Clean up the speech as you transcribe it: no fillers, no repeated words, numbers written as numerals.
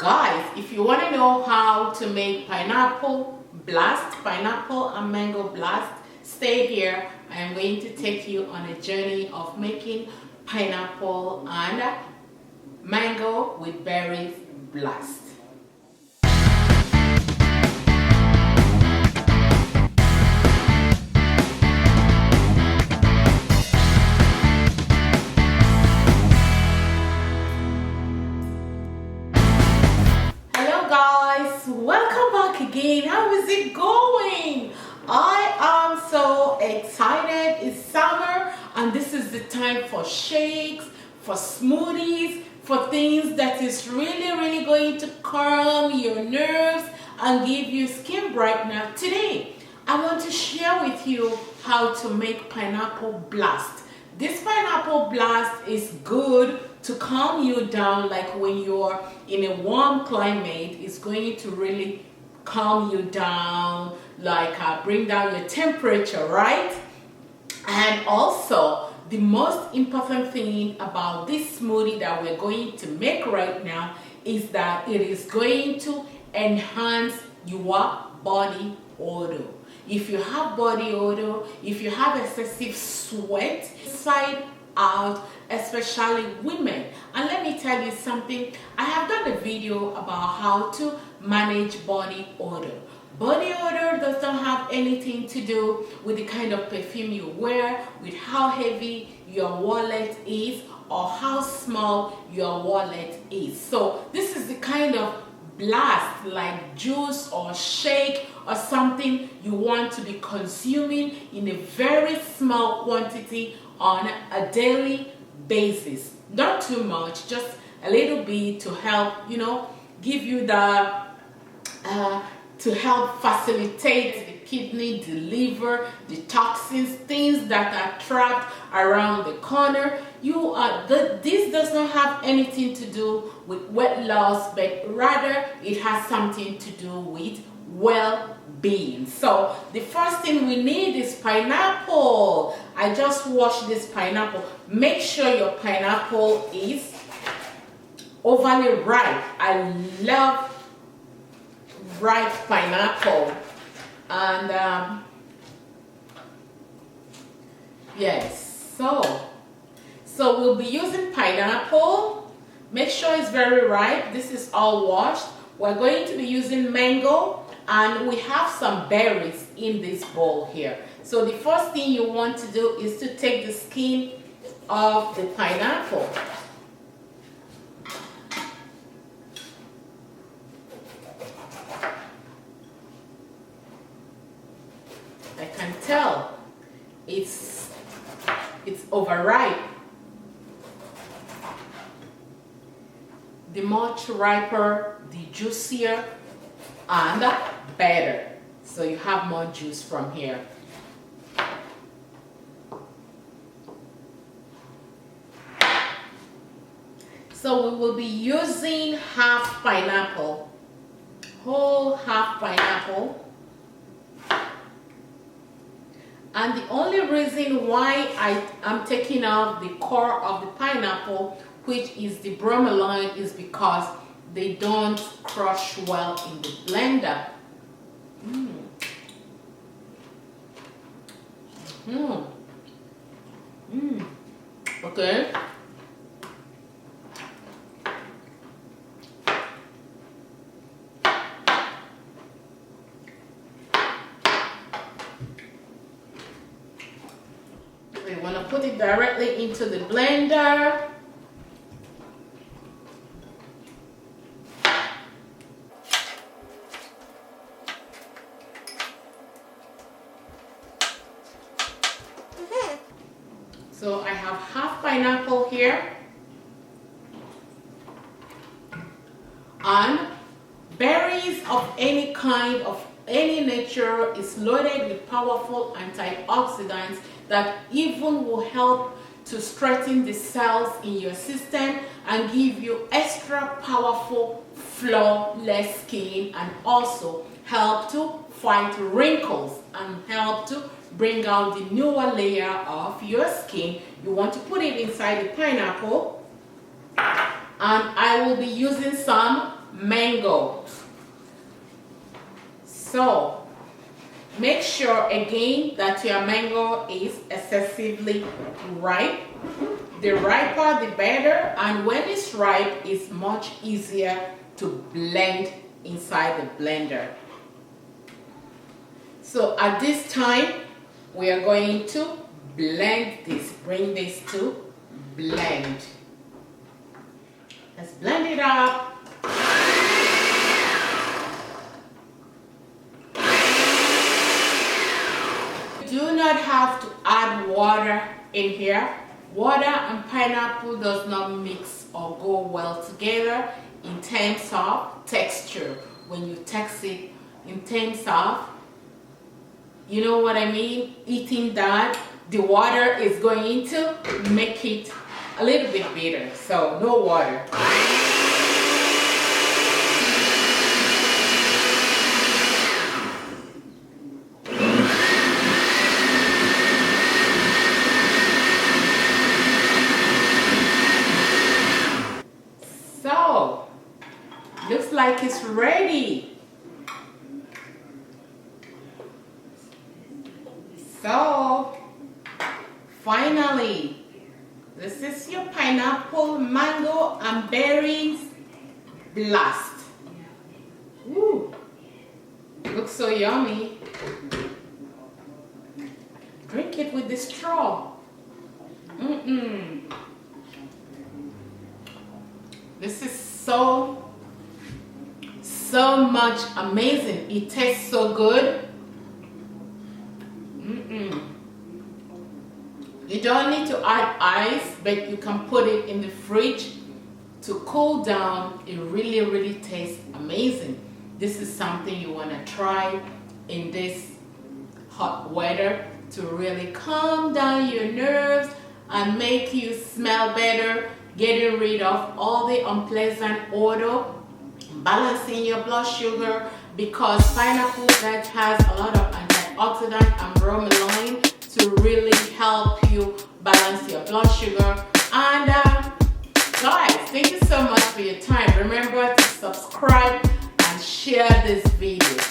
Guys, if you want to know how to make pineapple and mango blast, stay here. I am going to take you on a journey of making pineapple and mango with berries blast. Guys, welcome back again. How is it going? I am so excited. It's summer and this is the time for shakes, for smoothies, for things that is really going to calm your nerves and give you skin brightener. Today I want to share with you how to make pineapple blast. This pineapple blast is good to calm you down, like when you're in a warm climate. It's going to really calm you down, like bring down your temperature, right? And also the most important thing about this smoothie that we're going to make right now is that it is going to enhance your body odor. If you have body odor, if you have excessive sweat inside out, especially women. And let me tell you something, I have done a video about how to manage body odor. Body odor does not have anything to do with the kind of perfume you wear, with how heavy your wallet is or how small your wallet is. So this is the kind of blast, like juice or shake or something you want to be consuming in a very small quantity on a daily basis. Not too much, just a little bit to help, give you the to help facilitate the kidney, deliver the toxins, things that are trapped around the corner. This does not have anything to do with weight loss, but rather it has something to do with well-being. So the first thing we need is pineapple. I just washed this pineapple. Make sure your pineapple is overly ripe. I love ripe pineapple. And yes, so we'll be using pineapple. Make sure it's very ripe. This is all washed. We're going to be using mango, and we have some berries in this bowl here. So the first thing you want to do is to take the skin of the pineapple. I can tell it's overripe. The much riper, the juicier and better. So you have more juice from here. So we will be using half pineapple, whole half pineapple. And the only reason why I am taking out the core of the pineapple, which is the bromelain, is because they don't crush well in the blender. Okay. We want to put it directly into the blender. So I have half pineapple here, and berries of any kind, of any nature, is loaded with powerful antioxidants that even will help to strengthen the cells in your system and give you extra powerful flawless skin, and also help to fight wrinkles and help to bring out the newer layer of your skin. You want to put it inside the pineapple, and I will be using some mango. So make sure again that your mango is excessively ripe. The riper the better, and when it's ripe it's much easier to blend inside the blender. So at this time we are going to blend this, bring this to blend. Let's blend it up. You do not have to add water in here. Water and pineapple does not mix or go well together in terms of texture. When you taste it in terms of, you know what I mean, eating that, the water is going to make it a little bit bitter. So no water. So looks like it's ready. So finally, this is your pineapple, mango, and berries blast. Ooh, looks so yummy. Drink it with the straw. This is so much amazing. It tastes so good. You don't need to add ice, but you can put it in the fridge to cool down. It really tastes amazing. This is something you want to try in this hot weather to really calm down your nerves and make you smell better, getting rid of all the unpleasant odor, balancing your blood sugar, because pineapple that has a lot of antioxidant and bromelain to really help you balance your blood sugar. And guys, thank you so much for your time. Remember to subscribe and share this video.